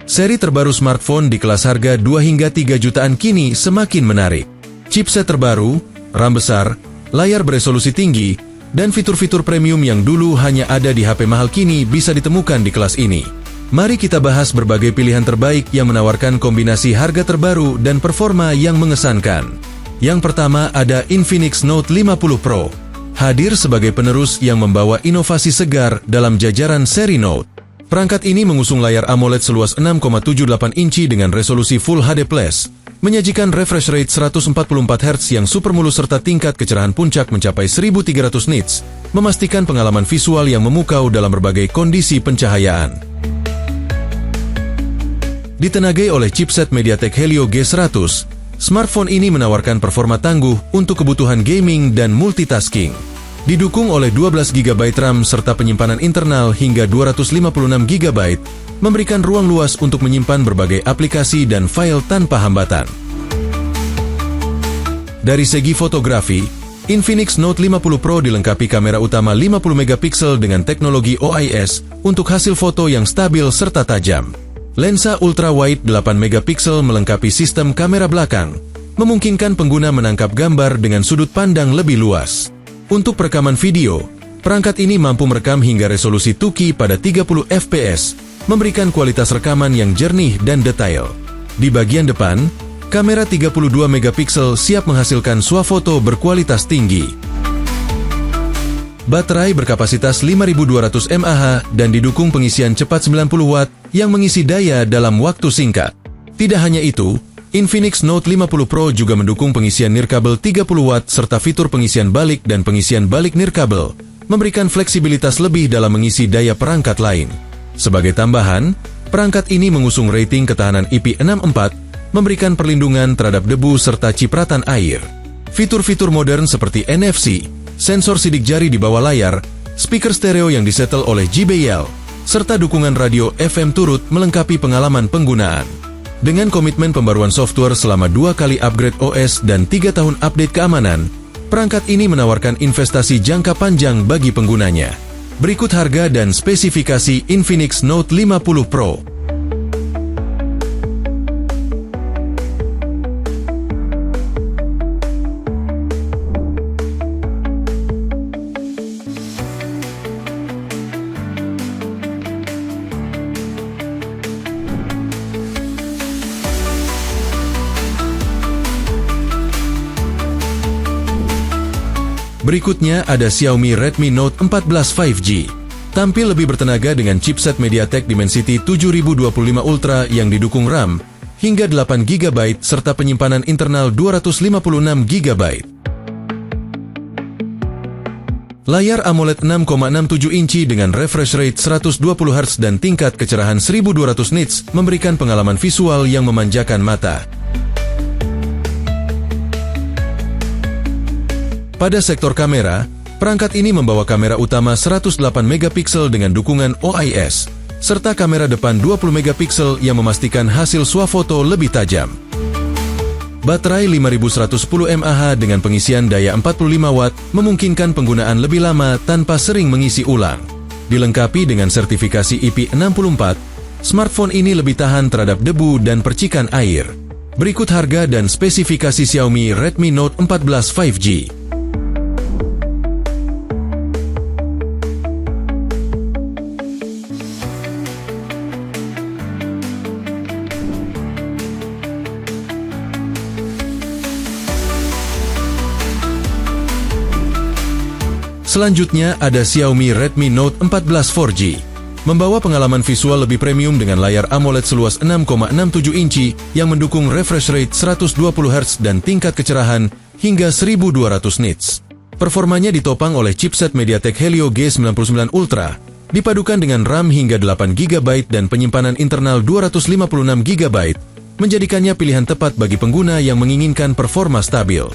Seri terbaru smartphone di kelas harga 2 hingga 3 jutaan kini semakin menarik. Chipset terbaru, RAM besar, layar beresolusi tinggi, dan fitur-fitur premium yang dulu hanya ada di HP mahal kini bisa ditemukan di kelas ini. Mari kita bahas berbagai pilihan terbaik yang menawarkan kombinasi harga terbaru dan performa yang mengesankan. Yang pertama ada Infinix Note 50 Pro. Hadir sebagai penerus yang membawa inovasi segar dalam jajaran seri Note. Perangkat ini mengusung layar AMOLED seluas 6,78 inci dengan resolusi Full HD+, menyajikan refresh rate 144 Hz yang super mulus serta tingkat kecerahan puncak mencapai 1300 nits, memastikan pengalaman visual yang memukau dalam berbagai kondisi pencahayaan. Ditenagai oleh chipset MediaTek Helio G100, smartphone ini menawarkan performa tangguh untuk kebutuhan gaming dan multitasking. Didukung oleh 12 GB RAM serta penyimpanan internal hingga 256 GB, memberikan ruang luas untuk menyimpan berbagai aplikasi dan file tanpa hambatan. Dari segi fotografi, Infinix Note 50 Pro dilengkapi kamera utama 50 MP dengan teknologi OIS untuk hasil foto yang stabil serta tajam. Lensa ultra-wide 8 MP melengkapi sistem kamera belakang, memungkinkan pengguna menangkap gambar dengan sudut pandang lebih luas. Untuk perekaman video, perangkat ini mampu merekam hingga resolusi 2K pada 30 fps, memberikan kualitas rekaman yang jernih dan detail. Di bagian depan, kamera 32 MP siap menghasilkan swafoto berkualitas tinggi. Baterai berkapasitas 5200 mAh dan didukung pengisian cepat 90 Watt yang mengisi daya dalam waktu singkat. Tidak hanya itu, Infinix Note 50 Pro juga mendukung pengisian nirkabel 30 Watt serta fitur pengisian balik dan pengisian balik nirkabel, memberikan fleksibilitas lebih dalam mengisi daya perangkat lain. Sebagai tambahan, perangkat ini mengusung rating ketahanan IP64, memberikan perlindungan terhadap debu serta cipratan air. Fitur-fitur modern seperti NFC, sensor sidik jari di bawah layar, speaker stereo yang disetel oleh JBL, serta dukungan radio FM turut melengkapi pengalaman penggunaan. Dengan komitmen pembaruan software selama 2 kali upgrade OS dan 3 tahun update keamanan, perangkat ini menawarkan investasi jangka panjang bagi penggunanya. Berikut harga dan spesifikasi Infinix Note 50 Pro. Berikutnya ada Xiaomi Redmi Note 14 5G. Tampil lebih bertenaga dengan chipset MediaTek Dimensity 7025 Ultra yang didukung RAM hingga 8 GB serta penyimpanan internal 256 GB. Layar AMOLED 6,67 inci dengan refresh rate 120 Hz dan tingkat kecerahan 1200 nits memberikan pengalaman visual yang memanjakan mata. Pada sektor kamera, perangkat ini membawa kamera utama 108 MP dengan dukungan OIS, serta kamera depan 20 MP yang memastikan hasil swafoto lebih tajam. Baterai 5110 mAh dengan pengisian daya 45 Watt memungkinkan penggunaan lebih lama tanpa sering mengisi ulang. Dilengkapi dengan sertifikasi IP64, smartphone ini lebih tahan terhadap debu dan percikan air. Berikut harga dan spesifikasi Xiaomi Redmi Note 14 5G. Selanjutnya ada Xiaomi Redmi Note 14 4G. Membawa pengalaman visual lebih premium dengan layar AMOLED seluas 6,67 inci yang mendukung refresh rate 120 Hz dan tingkat kecerahan hingga 1200 nits. Performanya ditopang oleh chipset MediaTek Helio G99 Ultra, dipadukan dengan RAM hingga 8 GB dan penyimpanan internal 256 GB, menjadikannya pilihan tepat bagi pengguna yang menginginkan performa stabil.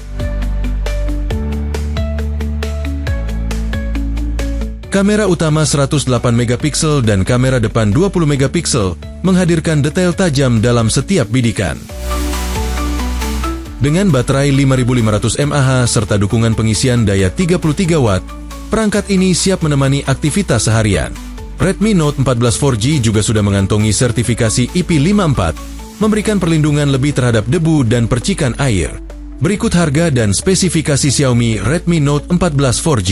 Kamera utama 108 MP dan kamera depan 20 MP menghadirkan detail tajam dalam setiap bidikan. Dengan baterai 5500 mAh serta dukungan pengisian daya 33 Watt, perangkat ini siap menemani aktivitas seharian. Redmi Note 14 4G juga sudah mengantongi sertifikasi IP54, memberikan perlindungan lebih terhadap debu dan percikan air. Berikut harga dan spesifikasi Xiaomi Redmi Note 14 4G.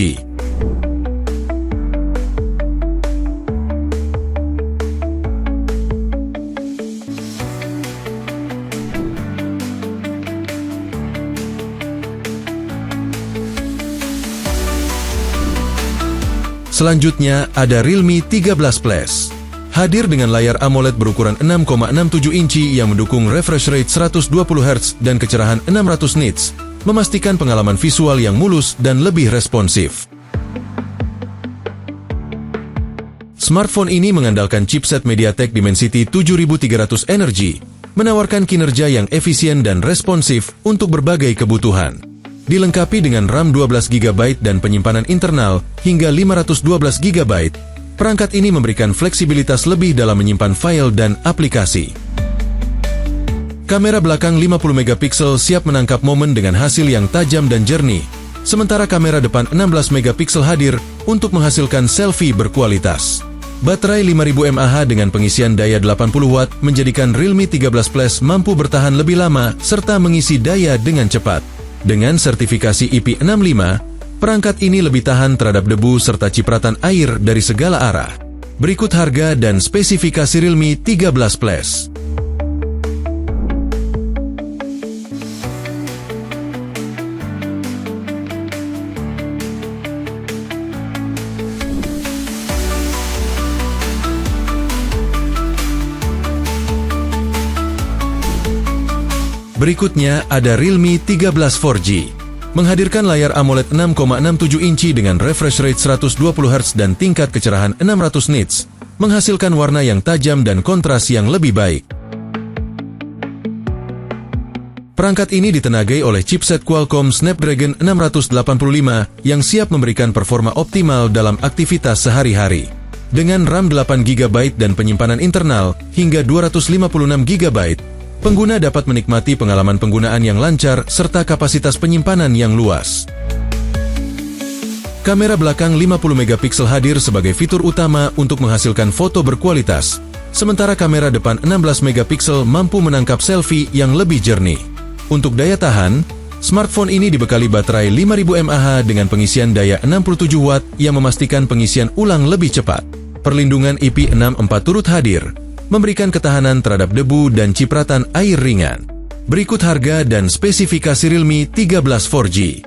Selanjutnya ada Realme 13 Plus. Hadir dengan layar AMOLED berukuran 6,67 inci yang mendukung refresh rate 120 Hz dan kecerahan 600 nits, memastikan pengalaman visual yang mulus dan lebih responsif. Smartphone ini mengandalkan chipset MediaTek Dimensity 7300 Energy, menawarkan kinerja yang efisien dan responsif untuk berbagai kebutuhan. Dilengkapi dengan RAM 12GB dan penyimpanan internal hingga 512GB, perangkat ini memberikan fleksibilitas lebih dalam menyimpan file dan aplikasi. Kamera belakang 50MP siap menangkap momen dengan hasil yang tajam dan jernih, sementara kamera depan 16MP hadir untuk menghasilkan selfie berkualitas. Baterai 5000 mAh dengan pengisian daya 80W menjadikan Realme 13 Plus mampu bertahan lebih lama serta mengisi daya dengan cepat. Dengan sertifikasi IP65, perangkat ini lebih tahan terhadap debu serta cipratan air dari segala arah. Berikut harga dan spesifikasi Realme 13 Plus. Berikutnya ada Realme 13 4G. Menghadirkan layar AMOLED 6,67 inci dengan refresh rate 120 Hz dan tingkat kecerahan 600 nits, menghasilkan warna yang tajam dan kontras yang lebih baik. Perangkat ini ditenagai oleh chipset Qualcomm Snapdragon 685 yang siap memberikan performa optimal dalam aktivitas sehari-hari. Dengan RAM 8GB dan penyimpanan internal hingga 256GB, pengguna dapat menikmati pengalaman penggunaan yang lancar serta kapasitas penyimpanan yang luas. Kamera belakang 50MP hadir sebagai fitur utama untuk menghasilkan foto berkualitas, sementara kamera depan 16MP mampu menangkap selfie yang lebih jernih. Untuk daya tahan, smartphone ini dibekali baterai 5000 mAh dengan pengisian daya 67W yang memastikan pengisian ulang lebih cepat. Perlindungan IP64 turut hadir, memberikan ketahanan terhadap debu dan cipratan air ringan. Berikut harga dan spesifikasi Realme 13 4G.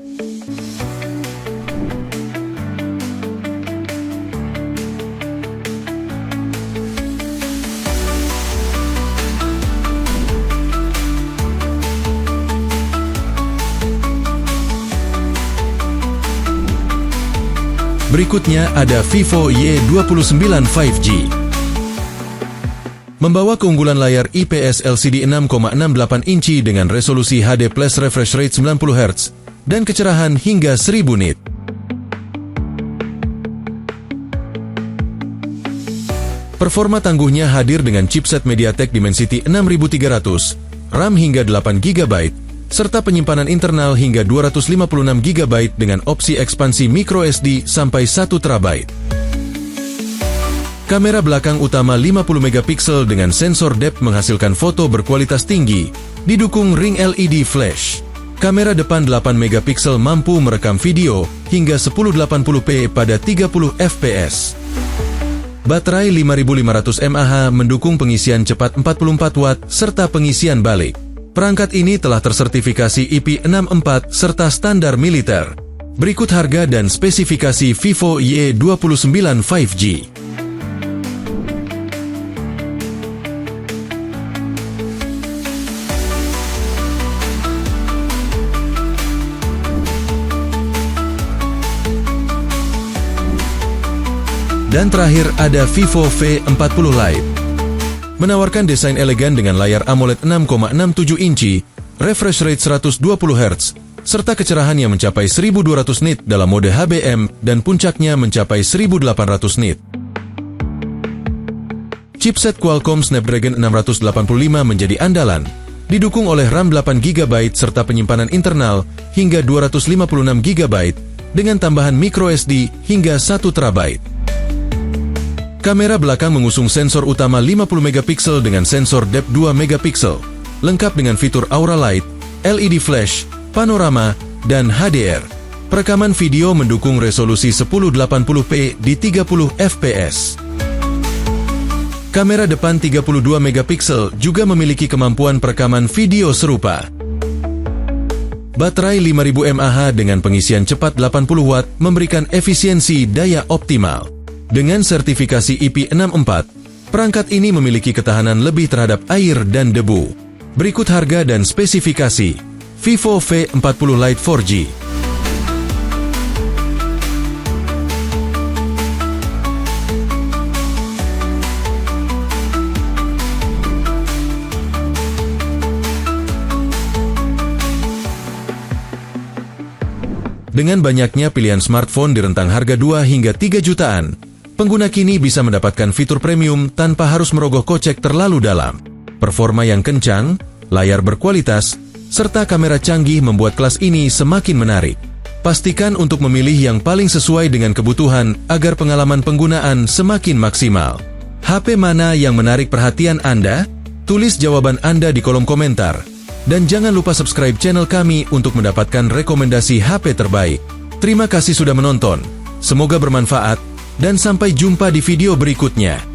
Berikutnya ada Vivo Y29 5G. Membawa keunggulan layar IPS LCD 6,68 inci dengan resolusi HD plus refresh rate 90Hz dan kecerahan hingga 1000 nit. Performa tangguhnya hadir dengan chipset MediaTek Dimensity 6300, RAM hingga 8GB, serta penyimpanan internal hingga 256GB dengan opsi ekspansi microSD sampai 1TB. Kamera belakang utama 50MP dengan sensor depth menghasilkan foto berkualitas tinggi, didukung ring LED flash. Kamera depan 8MP mampu merekam video hingga 1080p pada 30fps. Baterai 5500 mAh mendukung pengisian cepat 44W serta pengisian balik. Perangkat ini telah tersertifikasi IP64 serta standar militer. Berikut harga dan spesifikasi Vivo Y29 5G. Dan terakhir ada Vivo V40 Lite. Menawarkan desain elegan dengan layar AMOLED 6,67 inci, refresh rate 120Hz, serta kecerahan yang mencapai 1200 nit dalam mode HBM dan puncaknya mencapai 1800 nit. Chipset Qualcomm Snapdragon 685 menjadi andalan, didukung oleh RAM 8GB serta penyimpanan internal hingga 256GB dengan tambahan microSD hingga 1TB. Kamera belakang mengusung sensor utama 50 megapiksel dengan sensor depth 2 megapiksel, lengkap dengan fitur Aura Light, LED flash, panorama, dan HDR. Perekaman video mendukung resolusi 1080p di 30 fps. Kamera depan 32 megapiksel juga memiliki kemampuan perekaman video serupa. Baterai 5000 mAh dengan pengisian cepat 80 watt memberikan efisiensi daya optimal. Dengan sertifikasi IP64, perangkat ini memiliki ketahanan lebih terhadap air dan debu. Berikut harga dan spesifikasi Vivo V40 Lite 4G. Dengan banyaknya pilihan smartphone di rentang harga 2 hingga 3 jutaan, pengguna kini bisa mendapatkan fitur premium tanpa harus merogoh kocek terlalu dalam. Performa yang kencang, layar berkualitas, serta kamera canggih membuat kelas ini semakin menarik. Pastikan untuk memilih yang paling sesuai dengan kebutuhan agar pengalaman penggunaan semakin maksimal. HP mana yang menarik perhatian Anda? Tulis jawaban Anda di kolom komentar. Dan jangan lupa subscribe channel kami untuk mendapatkan rekomendasi HP terbaik. Terima kasih sudah menonton. Semoga bermanfaat, dan sampai jumpa di video berikutnya.